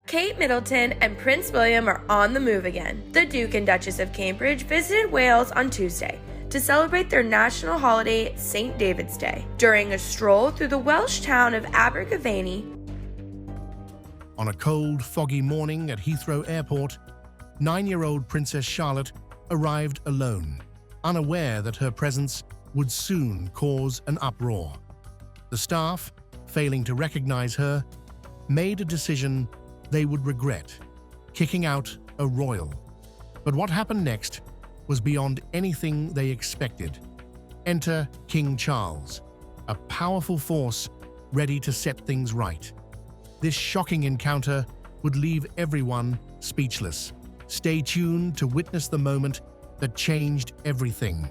Kate Middleton and Prince William are on the move again. The Duke and Duchess of Cambridge visited Wales on Tuesday to celebrate their national holiday, St. David's Day, during a stroll through the Welsh town of Abergavenny. On a cold, foggy morning at Heathrow Airport, 9-year-old Princess Charlotte arrived alone, unaware that her presence would soon cause an uproar. The staff, failing to recognize her, made a decision they would regret, kicking out a royal. But what happened next was beyond anything they expected. Enter King Charles, a powerful force ready to set things right. This shocking encounter would leave everyone speechless. Stay tuned to witness the moment that changed everything.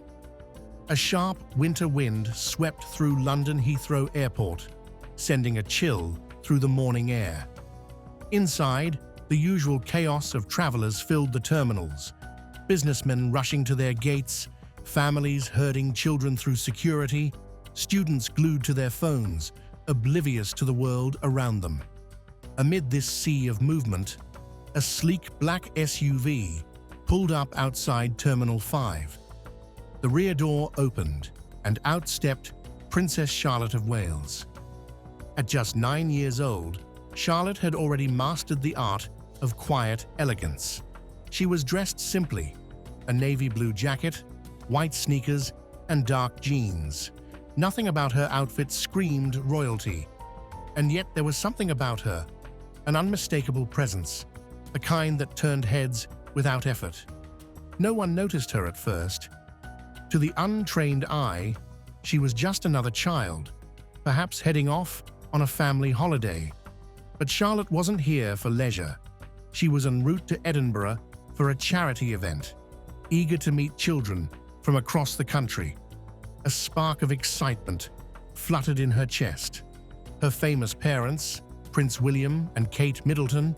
A sharp winter wind swept through London Heathrow Airport, sending a chill through the morning air. Inside, the usual chaos of travelers filled the terminals, businessmen rushing to their gates, families herding children through security, students glued to their phones, oblivious to the world around them. Amid this sea of movement, a sleek black SUV pulled up outside Terminal 5. The rear door opened, and out stepped Princess Charlotte of Wales. At just 9 years old, Charlotte had already mastered the art of quiet elegance. She was dressed simply, a navy blue jacket, white sneakers, and dark jeans. Nothing about her outfit screamed royalty. And yet there was something about her, an unmistakable presence, the kind that turned heads without effort. No one noticed her at first. To the untrained eye, she was just another child, perhaps heading off on a family holiday. But Charlotte wasn't here for leisure. She was en route to Edinburgh for a charity event, eager to meet children from across the country. A spark of excitement fluttered in her chest. Her famous parents, Prince William and Kate Middleton,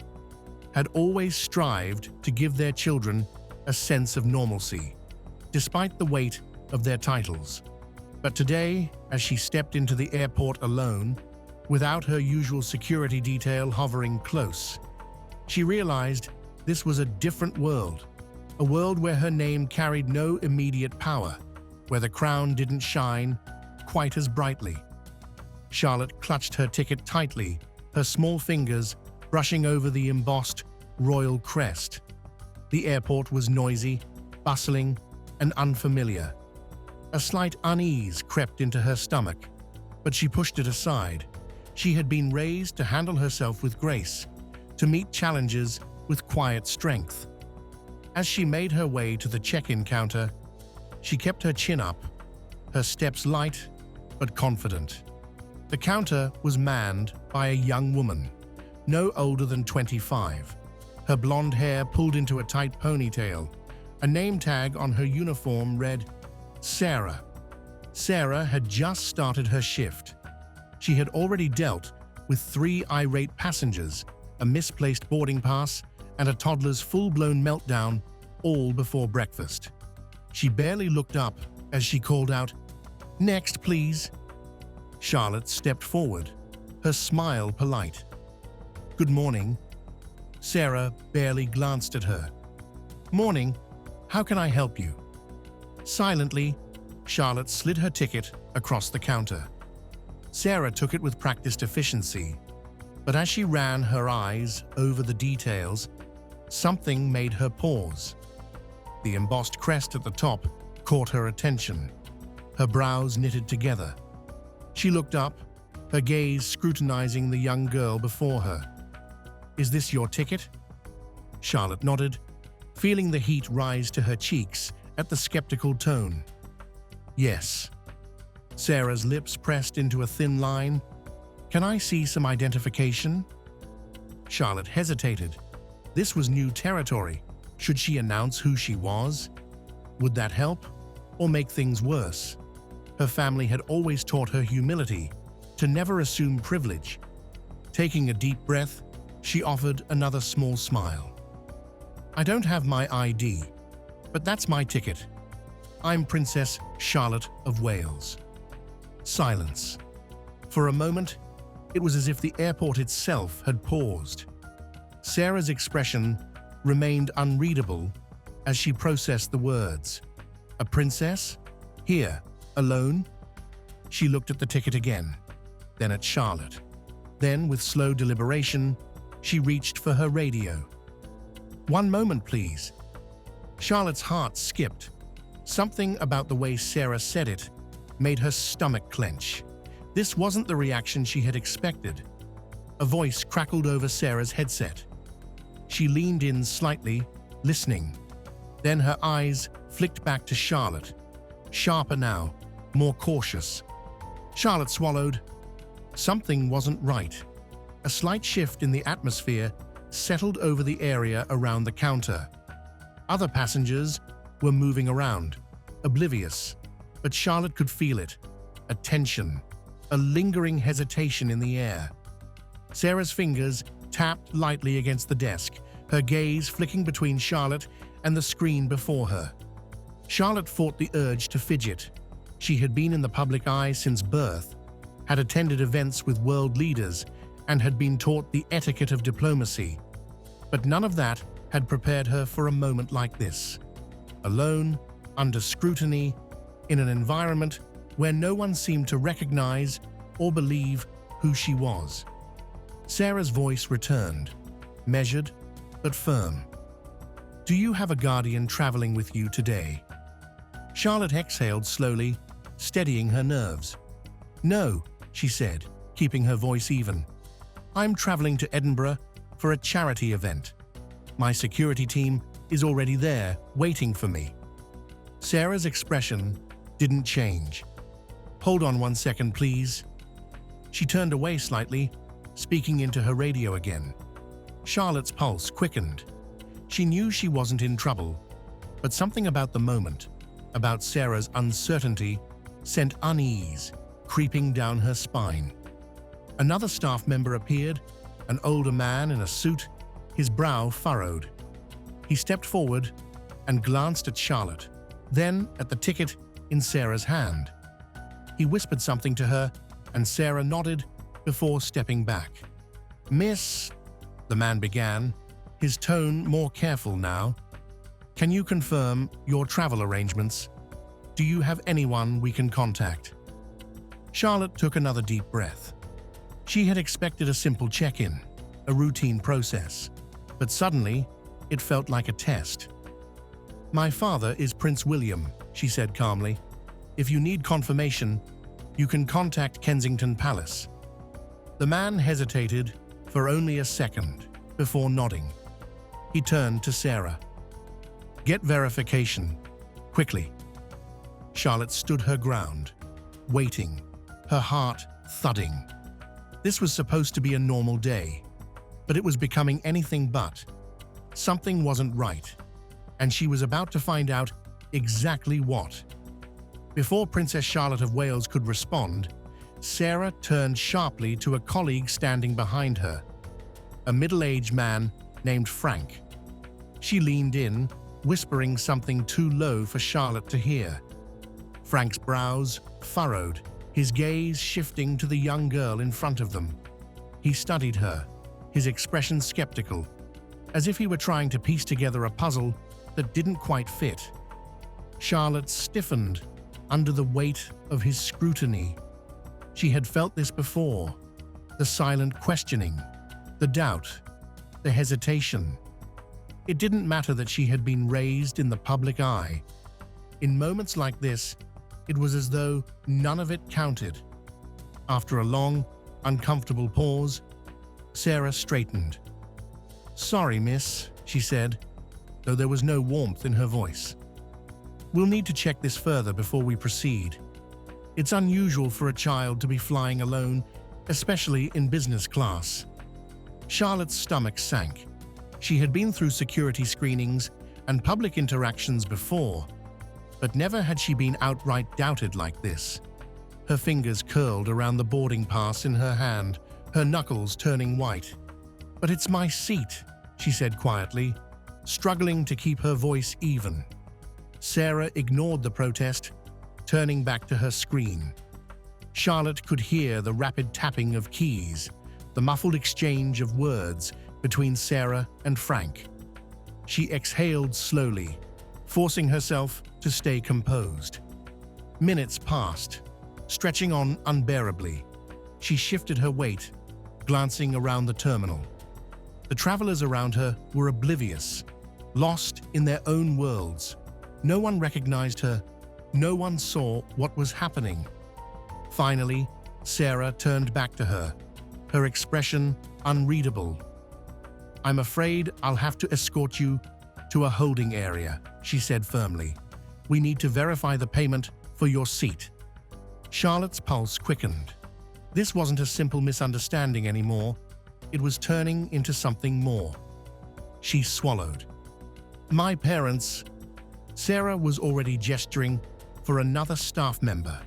had always strived to give their children a sense of normalcy, despite the weight of their titles. But today, as she stepped into the airport alone, without her usual security detail hovering close, she realized this was a different world, a world where her name carried no immediate power, where the crown didn't shine quite as brightly. Charlotte clutched her ticket tightly, her small fingers brushing over the embossed royal crest. The airport was noisy, bustling, and unfamiliar. A slight unease crept into her stomach, but she pushed it aside. She had been raised to handle herself with grace, to meet challenges with quiet strength. As she made her way to the check-in counter, she kept her chin up, her steps light but confident. The counter was manned by a young woman, no older than 25. Her blonde hair pulled into a tight ponytail. A name tag on her uniform read, Sarah. Sarah had just started her shift. She had already dealt with 3 irate passengers, a misplaced boarding pass, and a toddler's full-blown meltdown, all before breakfast. She barely looked up as she called out, "Next, please." Charlotte stepped forward, her smile polite. "Good morning." Sarah barely glanced at her. "Morning. How can I help you?" Silently, Charlotte slid her ticket across the counter. Sarah took it with practiced efficiency, but as she ran her eyes over the details, something made her pause. The embossed crest at the top caught her attention. Her brows knitted together. She looked up, her gaze scrutinizing the young girl before her. "Is this your ticket?" Charlotte nodded, feeling the heat rise to her cheeks at the skeptical tone. "Yes." Sarah's lips pressed into a thin line. "Can I see some identification?" Charlotte hesitated. This was new territory. Should she announce who she was? Would that help, or make things worse? Her family had always taught her humility, to never assume privilege. Taking a deep breath, she offered another small smile. "I don't have my ID, but that's my ticket. I'm Princess Charlotte of Wales." Silence. For a moment, it was as if the airport itself had paused. Sarah's expression remained unreadable as she processed the words. A princess? Here, alone? She looked at the ticket again, then at Charlotte. Then, with slow deliberation, she reached for her radio. "One moment, please." Charlotte's heart skipped. Something about the way Sarah said it made her stomach clench. This wasn't the reaction she had expected. A voice crackled over Sarah's headset. She leaned in slightly, listening. Then her eyes flicked back to Charlotte. Sharper now, more cautious. Charlotte swallowed. Something wasn't right. A slight shift in the atmosphere settled over the area around the counter. Other passengers were moving around, oblivious, but Charlotte could feel it. A tension, a lingering hesitation in the air. Sarah's fingers tapped lightly against the desk, her gaze flicking between Charlotte and the screen before her. Charlotte fought the urge to fidget. She had been in the public eye since birth, had attended events with world leaders, and had been taught the etiquette of diplomacy. But none of that had prepared her for a moment like this. Alone, under scrutiny, in an environment where no one seemed to recognize or believe who she was. Sarah's voice returned, measured but firm. "Do you have a guardian traveling with you today?" Charlotte exhaled slowly, steadying her nerves. "No," she said, keeping her voice even. "I'm traveling to Edinburgh for a charity event. My security team is already there, waiting for me." Sarah's expression didn't change. "Hold on 1 second, please." She turned away slightly, speaking into her radio again. Charlotte's pulse quickened. She knew she wasn't in trouble, but something about the moment, about Sarah's uncertainty, sent unease creeping down her spine. Another staff member appeared, an older man in a suit, his brow furrowed. He stepped forward and glanced at Charlotte, then at the ticket in Sarah's hand. He whispered something to her, and Sarah nodded before stepping back. "Miss," the man began, his tone more careful now, "can you confirm your travel arrangements? Do you have anyone we can contact?" Charlotte took another deep breath. She had expected a simple check-in, a routine process, but suddenly it felt like a test. "My father is Prince William," she said calmly. "If you need confirmation, you can contact Kensington Palace." The man hesitated for only a second before nodding. He turned to Sarah. "Get verification, quickly." Charlotte stood her ground, waiting, her heart thudding. This was supposed to be a normal day, but it was becoming anything but. Something wasn't right, and she was about to find out exactly what. Before Princess Charlotte of Wales could respond, Sarah turned sharply to a colleague standing behind her, a middle-aged man named Frank. She leaned in, whispering something too low for Charlotte to hear. Frank's brows furrowed, his gaze shifting to the young girl in front of them. He studied her, his expression skeptical, as if he were trying to piece together a puzzle that didn't quite fit. Charlotte stiffened under the weight of his scrutiny. She had felt this before, the silent questioning, the doubt, the hesitation. It didn't matter that she had been raised in the public eye. In moments like this, it was as though none of it counted. After a long, uncomfortable pause, Sarah straightened. "Sorry, miss," she said, though there was no warmth in her voice. "We'll need to check this further before we proceed. It's unusual for a child to be flying alone, especially in business class." Charlotte's stomach sank. She had been through security screenings and public interactions before, but never had she been outright doubted like this. Her fingers curled around the boarding pass in her hand, her knuckles turning white. "But it's my seat," she said quietly, struggling to keep her voice even. Sarah ignored the protest, turning back to her screen. Charlotte could hear the rapid tapping of keys, the muffled exchange of words between Sarah and Frank. She exhaled slowly, forcing herself to stay composed. Minutes passed, stretching on unbearably. She shifted her weight, glancing around the terminal. The travelers around her were oblivious, lost in their own worlds. No one recognized her. No one saw what was happening. Finally, Sarah turned back to her, her expression unreadable. "I'm afraid I'll have to escort you to a holding area," she said firmly. "We need to verify the payment for your seat." Charlotte's pulse quickened. This wasn't a simple misunderstanding anymore. It was turning into something more. She swallowed. "My parents..." Sarah was already gesturing for another staff member.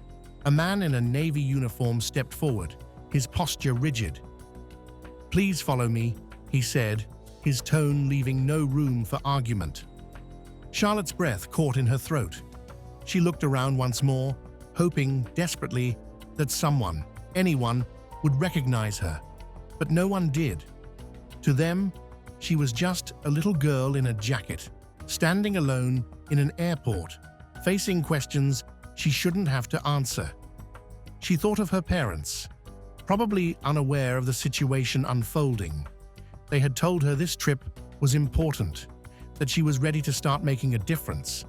A man in a navy uniform stepped forward, his posture rigid. "Please follow me," he said, his tone leaving no room for argument. Charlotte's breath caught in her throat. She looked around once more, hoping desperately that someone, anyone, would recognize her. But no one did. To them, she was just a little girl in a jacket, standing alone in an airport, facing questions she shouldn't have to answer. She thought of her parents, probably unaware of the situation unfolding. They had told her this trip was important, that she was ready to start making a difference.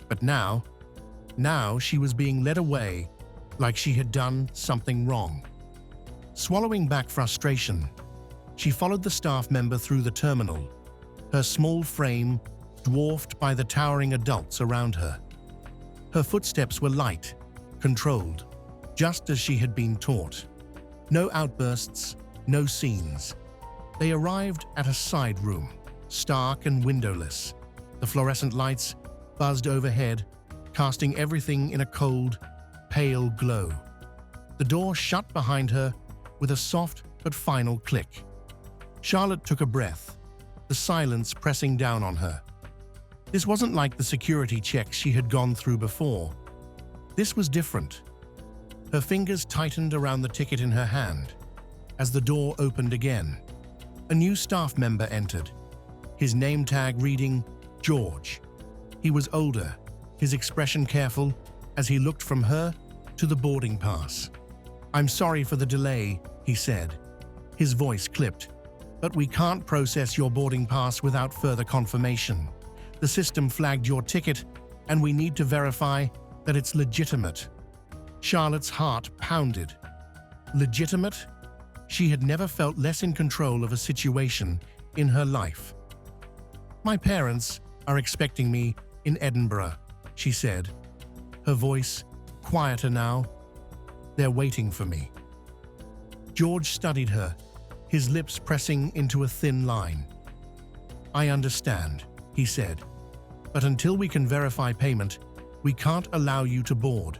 But now she was being led away like she had done something wrong. Swallowing back frustration, she followed the staff member through the terminal, her small frame dwarfed by the towering adults around her. Her footsteps were light, controlled, just as she had been taught. No outbursts, no scenes. They arrived at a side room, stark and windowless. The fluorescent lights buzzed overhead, casting everything in a cold, pale glow. The door shut behind her with a soft but final click. Charlotte took a breath, the silence pressing down on her. This wasn't like the security checks she had gone through before. This was different. Her fingers tightened around the ticket in her hand. As the door opened again, a new staff member entered, his name tag reading George. He was older, his expression careful as he looked from her to the boarding pass. "I'm sorry for the delay," he said. His voice clipped. "But we can't process your boarding pass without further confirmation. The system flagged your ticket, and we need to verify that it's legitimate." Charlotte's heart pounded. Legitimate? She had never felt less in control of a situation in her life. "My parents are expecting me in Edinburgh," she said, her voice quieter now. "They're waiting for me." George studied her, his lips pressing into a thin line. "I understand," he said, "but until we can verify payment, we can't allow you to board."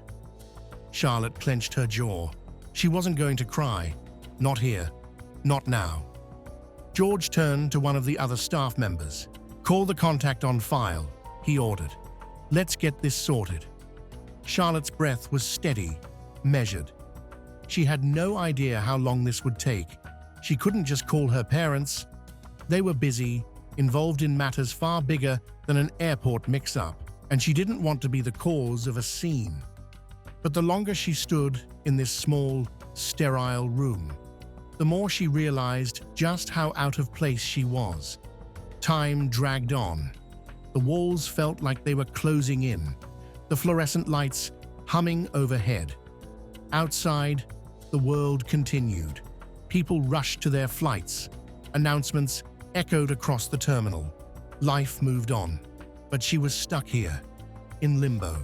Charlotte clenched her jaw. She wasn't going to cry. Not here. Not now. George turned to one of the other staff members. "Call the contact on file," he ordered. "Let's get this sorted." Charlotte's breath was steady, measured. She had no idea how long this would take. She couldn't just call her parents. They were busy, involved in matters far bigger than an airport mix-up, and she didn't want to be the cause of a scene. But the longer she stood in this small, sterile room, the more she realized just how out of place she was. Time dragged on. The walls felt like they were closing in, the fluorescent lights humming overhead. Outside, the world continued. People rushed to their flights. Announcements echoed across the terminal. Life moved on, but she was stuck here, in limbo.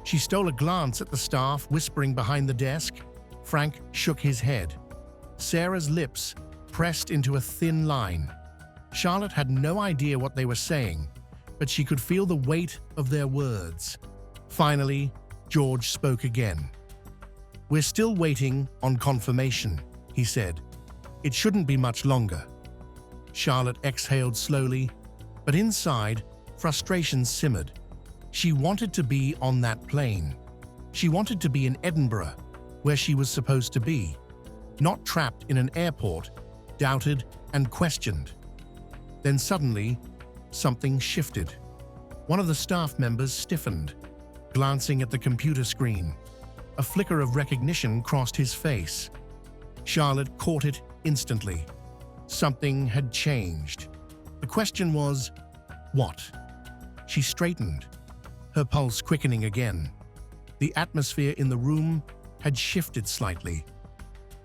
She stole a glance at the staff whispering behind the desk. Frank shook his head. Sarah's lips pressed into a thin line. Charlotte had no idea what they were saying, but she could feel the weight of their words. Finally, George spoke again. "We're still waiting on confirmation," he said. "It shouldn't be much longer." Charlotte exhaled slowly, but inside, frustration simmered. She wanted to be on that plane. She wanted to be in Edinburgh, where she was supposed to be, not trapped in an airport, doubted and questioned. Then suddenly, something shifted. One of the staff members stiffened, glancing at the computer screen. A flicker of recognition crossed his face. Charlotte caught it instantly. Something had changed. The question was, what? She straightened, her pulse quickening again. The atmosphere in the room had shifted slightly.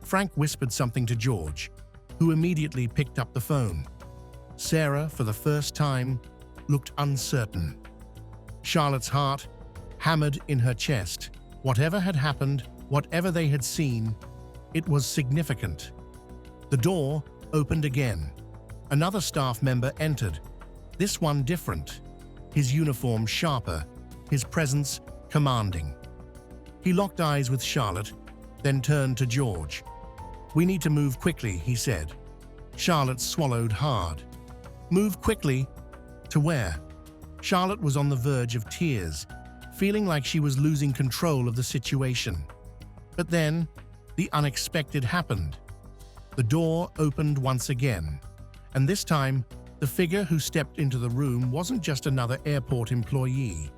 Frank whispered something to George, who immediately picked up the phone. Sarah, for the first time, looked uncertain. Charlotte's heart hammered in her chest. Whatever had happened, whatever they had seen, it was significant. The door opened again. Another staff member entered, this one different, his uniform sharper, his presence commanding. He locked eyes with Charlotte, then turned to George. "We need to move quickly," he said. Charlotte swallowed hard. Move quickly? To where? Charlotte was on the verge of tears, feeling like she was losing control of the situation. But then, the unexpected happened. The door opened once again, and this time, the figure who stepped into the room wasn't just another airport employee.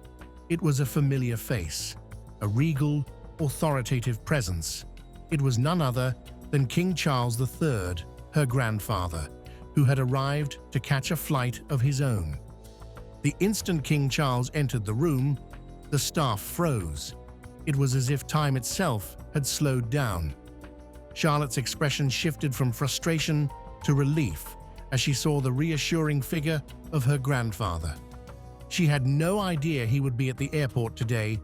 It was a familiar face, a regal, authoritative presence. It was none other than King Charles III, her grandfather, who had arrived to catch a flight of his own. The instant King Charles entered the room, the staff froze. It was as if time itself had slowed down. Charlotte's expression shifted from frustration to relief as she saw the reassuring figure of her grandfather. She had no idea he would be at the airport today,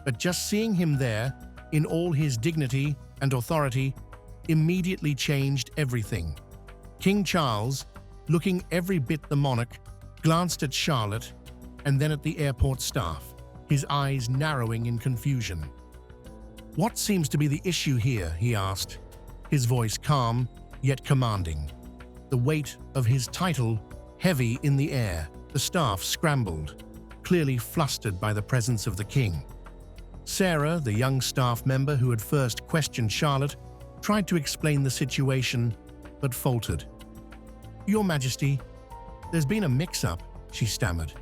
but just seeing him there, in all his dignity and authority, immediately changed everything. King Charles, looking every bit the monarch, glanced at Charlotte and then at the airport staff, his eyes narrowing in confusion. "What seems to be the issue here?" he asked, his voice calm yet commanding. The weight of his title heavy in the air. The staff scrambled, clearly flustered by the presence of the king. Sarah, the young staff member who had first questioned Charlotte, tried to explain the situation, but faltered. "Your Majesty, there's been a mix-up," she stammered.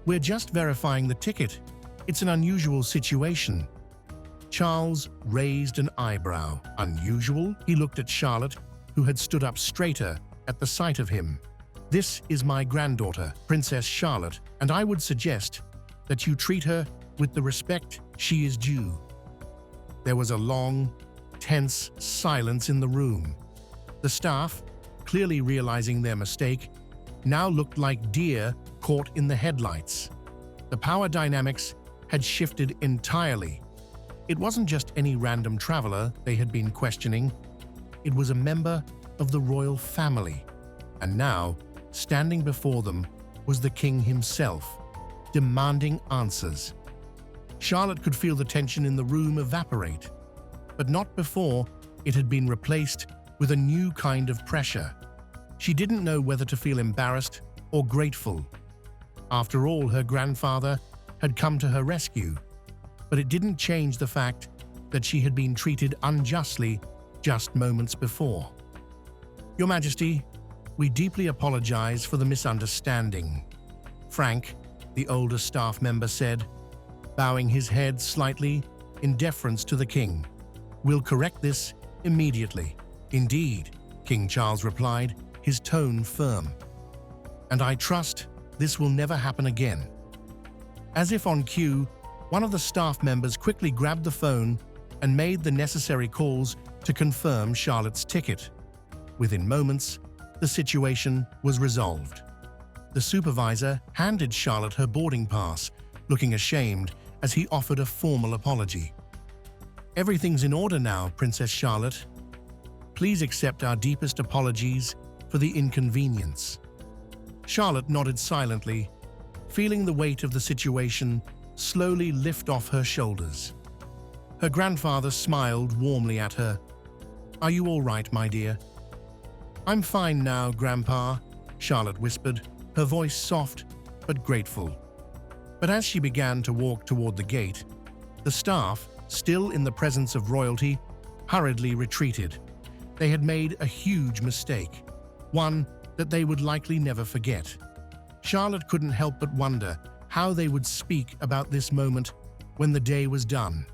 "We're just verifying the ticket. It's an unusual situation." Charles raised an eyebrow. "Unusual?" He looked at Charlotte, who had stood up straighter at the sight of him. "This is my granddaughter, Princess Charlotte, and I would suggest that you treat her with the respect she is due." There was a long, tense silence in the room. The staff, clearly realizing their mistake, now looked like deer caught in the headlights. The power dynamics had shifted entirely. It wasn't just any random traveler they had been questioning. It was a member of the royal family. And now, standing before them, was the king himself, demanding answers. Charlotte could feel the tension in the room evaporate, but not before it had been replaced with a new kind of pressure. She didn't know whether to feel embarrassed or grateful. After all, her grandfather had come to her rescue, but it didn't change the fact that she had been treated unjustly just moments before. "Your Majesty, we deeply apologize for the misunderstanding," Frank, the older staff member, said, bowing his head slightly in deference to the king. "We'll correct this immediately." "Indeed," King Charles replied, his tone firm. "And I trust this will never happen again." As if on cue, one of the staff members quickly grabbed the phone and made the necessary calls to confirm Charlotte's ticket. Within moments, the situation was resolved. The supervisor handed Charlotte her boarding pass, looking ashamed as he offered a formal apology. "Everything's in order now, Princess Charlotte. Please accept our deepest apologies for the inconvenience." Charlotte nodded silently, feeling the weight of the situation slowly lift off her shoulders. Her grandfather smiled warmly at her. "Are you all right, my dear?" "I'm fine now, Grandpa," Charlotte whispered, her voice soft but grateful. But as she began to walk toward the gate, the staff, still in the presence of royalty, hurriedly retreated. They had made a huge mistake. one that they would likely never forget. Charlotte couldn't help but wonder how they would speak about this moment when the day was done.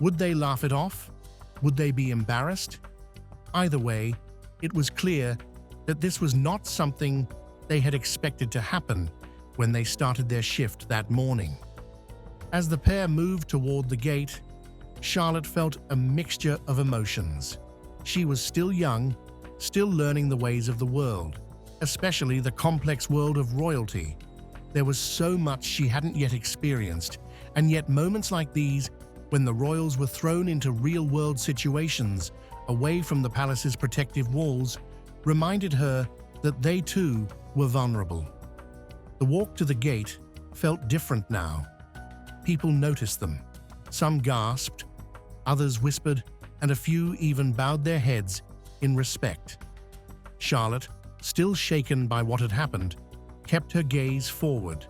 Would they laugh it off? Would they be embarrassed? Either way, it was clear that this was not something they had expected to happen when they started their shift that morning. As the pair moved toward the gate, Charlotte felt a mixture of emotions. She was still young, still learning the ways of the world, especially the complex world of royalty. There was so much she hadn't yet experienced, and yet moments like these, when the royals were thrown into real-world situations away from the palace's protective walls, reminded her that they too were vulnerable. The walk to the gate felt different now. People noticed them. Some gasped, others whispered, and a few even bowed their heads in respect. Charlotte, still shaken by what had happened, kept her gaze forward,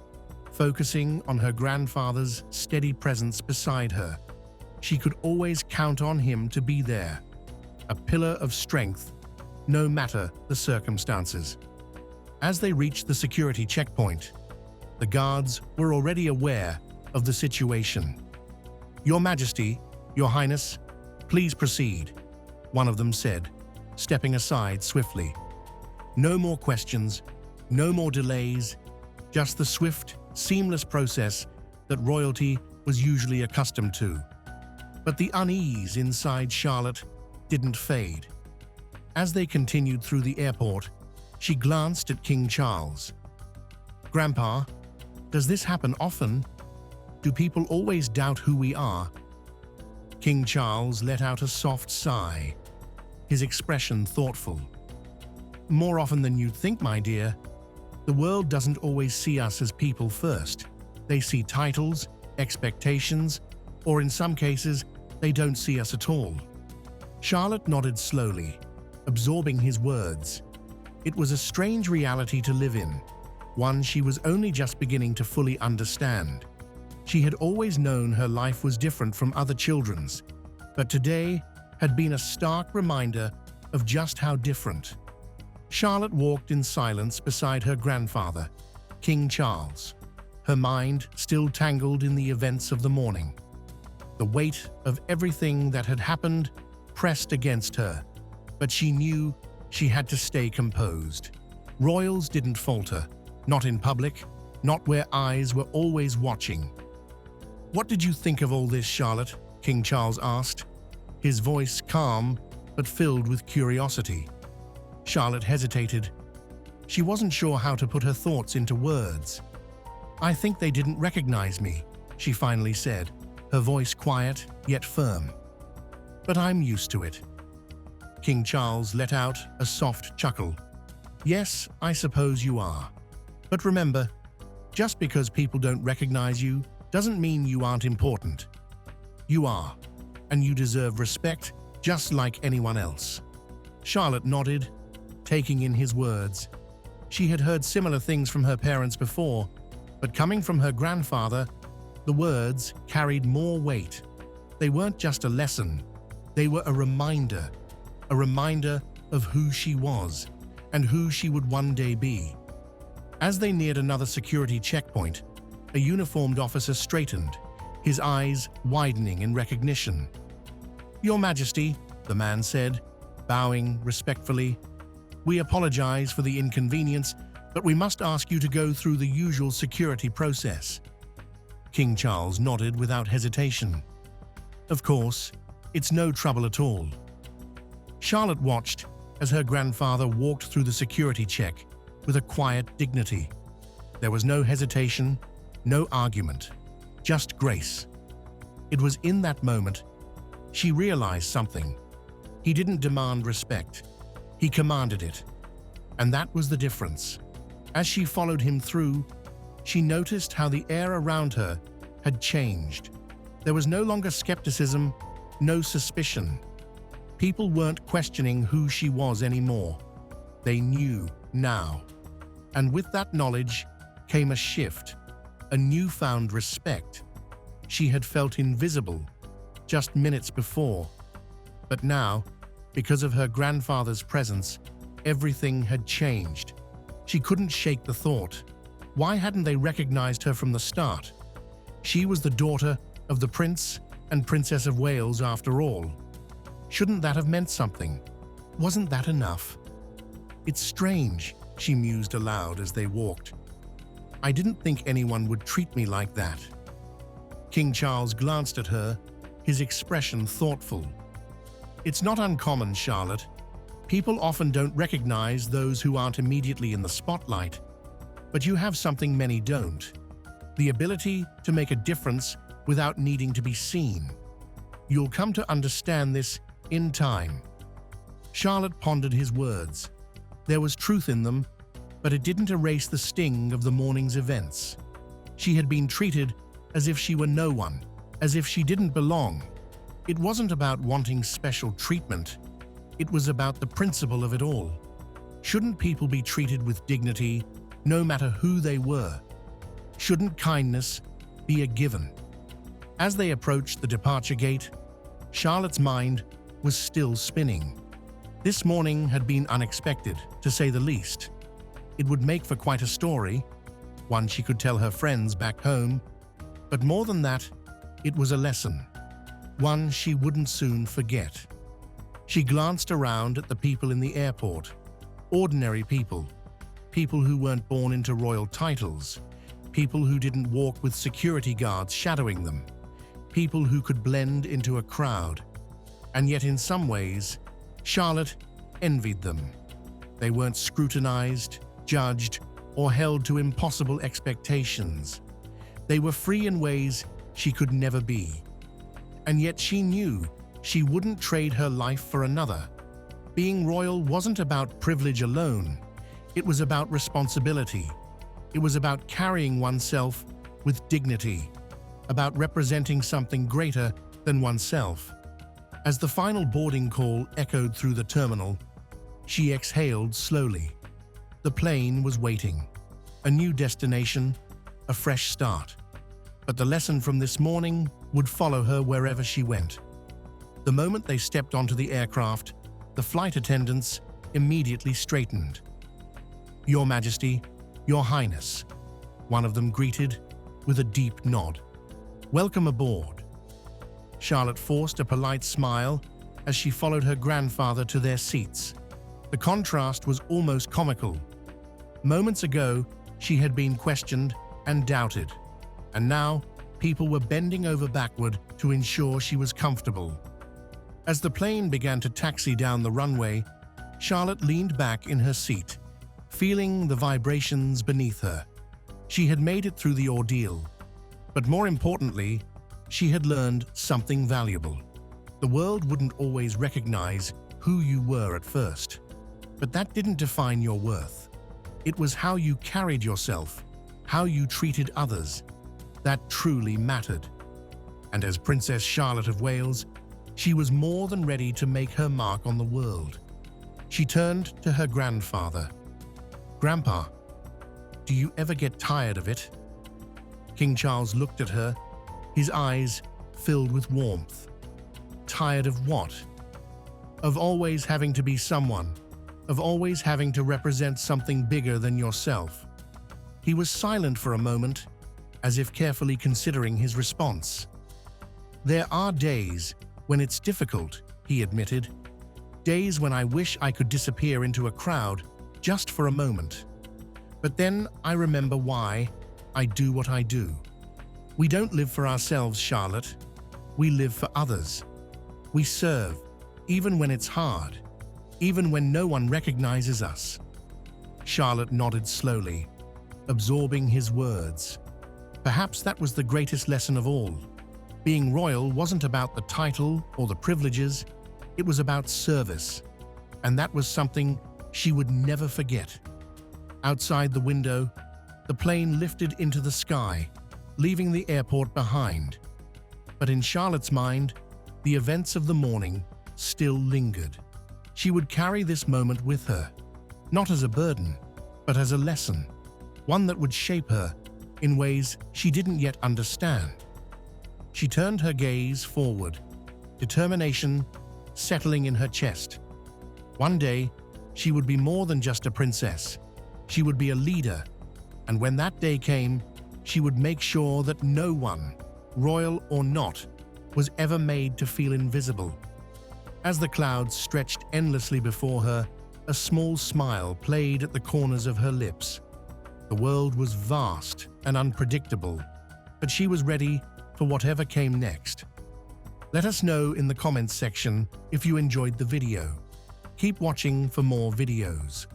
focusing on her grandfather's steady presence beside her. She could always count on him to be there, a pillar of strength, no matter the circumstances. As they reached the security checkpoint, the guards were already aware of the situation. "Your Majesty, Your Highness, please proceed," one of them said, stepping aside swiftly. No more questions, no more delays, just the swift, seamless process that royalty was usually accustomed to. But the unease inside Charlotte didn't fade. As they continued through the airport, she glanced at King Charles. "Grandpa, does this happen often? Do people always doubt who we are?" King Charles let out a soft sigh, his expression thoughtful. "More often than you'd think, my dear. The world doesn't always see us as people first. They see titles, expectations, or in some cases, they don't see us at all." Charlotte nodded slowly, absorbing his words. It was a strange reality to live in, one she was only just beginning to fully understand. She had always known her life was different from other children's, but today had been a stark reminder of just how different. Charlotte walked in silence beside her grandfather, King Charles, her mind still tangled in the events of the morning. The weight of everything that had happened pressed against her, but she knew she had to stay composed. Royals didn't falter, not in public, not where eyes were always watching. "What did you think of all this, Charlotte?" King Charles asked, his voice calm but filled with curiosity. Charlotte hesitated. She wasn't sure how to put her thoughts into words. "I think they didn't recognize me," she finally said, her voice quiet yet firm. "But I'm used to it." King Charles let out a soft chuckle. "Yes, I suppose you are. But remember, just because people don't recognize you doesn't mean you aren't important. You are, and you deserve respect just like anyone else." Charlotte nodded, taking in his words. She had heard similar things from her parents before, but coming from her grandfather, the words carried more weight. They weren't just a lesson, they were a reminder of who she was and who she would one day be. As they neared another security checkpoint, a uniformed officer straightened, his eyes widening in recognition. "Your Majesty," the man said, bowing respectfully, "we apologize for the inconvenience, but we must ask you to go through the usual security process." King Charles nodded without hesitation. "Of course, it's no trouble at all." Charlotte watched as her grandfather walked through the security check with a quiet dignity. There was no hesitation, no argument, just grace. It was in that moment she realized something. He didn't demand respect, he commanded it. And that was the difference. As she followed him through, she noticed how the air around her had changed. There was no longer skepticism, no suspicion. People weren't questioning who she was anymore. They knew now. And with that knowledge came a shift, a newfound respect. She had felt invisible just minutes before, but now, because of her grandfather's presence, Everything had changed. She couldn't shake the thought. Why hadn't they recognized her from the start? She was the daughter of the Prince and Princess of Wales after all. Shouldn't that have meant something? Wasn't that enough? It's strange, she mused aloud as they walked. I didn't think anyone would treat me like that. King Charles glanced at her, his expression thoughtful. It's not uncommon, Charlotte. People often don't recognize those who aren't immediately in the spotlight. But you have something many don't. The ability to make a difference without needing to be seen. You'll come to understand this in time. Charlotte pondered his words. There was truth in them, but it didn't erase the sting of the morning's events. She had been treated as if she were no one, as if she didn't belong. It wasn't about wanting special treatment. It was about the principle of it all. Shouldn't people be treated with dignity, no matter who they were? Shouldn't kindness be a given? As they approached the departure gate, Charlotte's mind was still spinning. This morning had been unexpected, to say the least. It would make for quite a story, one she could tell her friends back home. But more than that, it was a lesson, one she wouldn't soon forget. She glanced around at the people in the airport. Ordinary people. People who weren't born into royal titles. People who didn't walk with security guards shadowing them. People who could blend into a crowd. And yet in some ways, Charlotte envied them. They weren't scrutinized, judged, or held to impossible expectations. They were free in ways she could never be. And yet she knew she wouldn't trade her life for another. Being royal wasn't about privilege alone. It was about responsibility. It was about carrying oneself with dignity, about representing something greater than oneself. As the final boarding call echoed through the terminal, she exhaled slowly. The plane was waiting. A new destination, a fresh start. But the lesson from this morning would follow her wherever she went. The moment they stepped onto the aircraft, the flight attendants immediately straightened. "Your Majesty, Your Highness," one of them greeted with a deep nod. "Welcome aboard." Charlotte forced a polite smile as she followed her grandfather to their seats. The contrast was almost comical. Moments ago, she had been questioned and doubted, and now people were bending over backward to ensure she was comfortable. As the plane began to taxi down the runway, Charlotte leaned back in her seat, feeling the vibrations beneath her. She had made it through the ordeal, but more importantly, she had learned something valuable. The world wouldn't always recognize who you were at first, but that didn't define your worth. It was how you carried yourself, how you treated others, that truly mattered. And as Princess Charlotte of Wales, she was more than ready to make her mark on the world. She turned to her grandfather. "Grandpa, do you ever get tired of it?" King Charles looked at her, his eyes filled with warmth. Tired of what? Of always having to be someone, of always having to represent something bigger than yourself. He was silent for a moment, as if carefully considering his response. "There are days when it's difficult," he admitted. "Days when I wish I could disappear into a crowd just for a moment. But then I remember why I do what I do. We don't live for ourselves, Charlotte. We live for others. We serve, even when it's hard, even when no one recognizes us." Charlotte nodded slowly, absorbing his words. Perhaps that was the greatest lesson of all. Being royal wasn't about the title or the privileges, it was about service. And that was something she would never forget. Outside the window, the plane lifted into the sky, leaving the airport behind. But in Charlotte's mind, the events of the morning still lingered. She would carry this moment with her, not as a burden, but as a lesson, one that would shape her in ways she didn't yet understand. She turned her gaze forward, determination settling in her chest. One day, She would be more than just a princess. She would be a leader, and when that day came, she would make sure that no one, royal or not, was ever made to feel invisible. As the clouds stretched endlessly before her, a small smile played at the corners of her lips. The world was vast and unpredictable, but she was ready for whatever came next. Let us know in the comments section if you enjoyed the video. Keep watching for more videos.